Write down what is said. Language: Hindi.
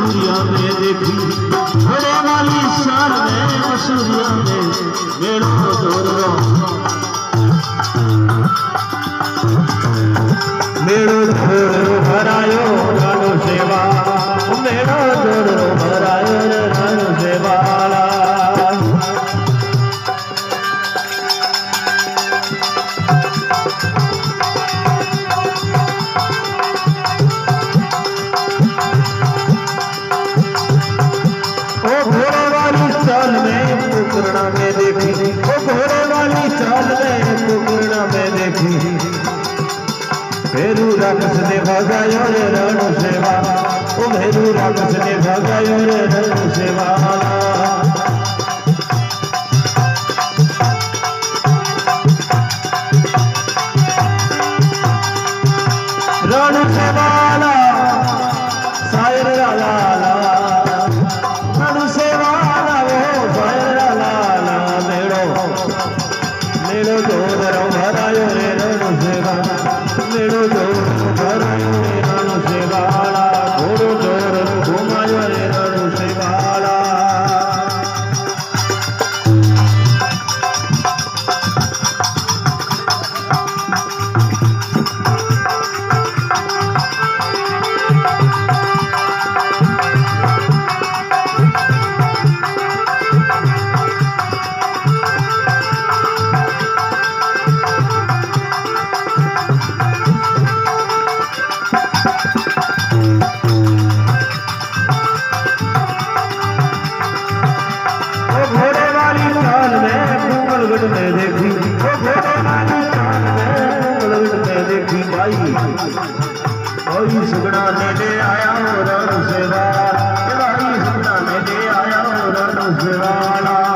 मसूरिया में देखी घोड़े वाली शान में मसूरिया में मेड़ो जोरो मेड़ो जोरो भरायो राणो सेवा मेड़ो जोरो भरायो राणो सेवाला पूर्णा में देखी वो घोड़े वाली चाल में पूर्णा में देखी भेरू राक्षस ने भगायो रे रणु सेवा ओ भेरू राक्षस ने भगायो रे रणु सेवा रणु सेवाला सायर लाला रणु सेवाला वो सायर मेड़ो जोरो भरायो रे रणु सेवा मेड़ो जोरो भरायो रे रणु सेवाला घोड़ो जोरो घुमायो रे रणु सेवाला में देखी वो घोड़े वाली चाल में देखी भाई सुगड़ा ने दे आया रणु सेवा भाई सुगड़ा ने दे आया रणु सेवाला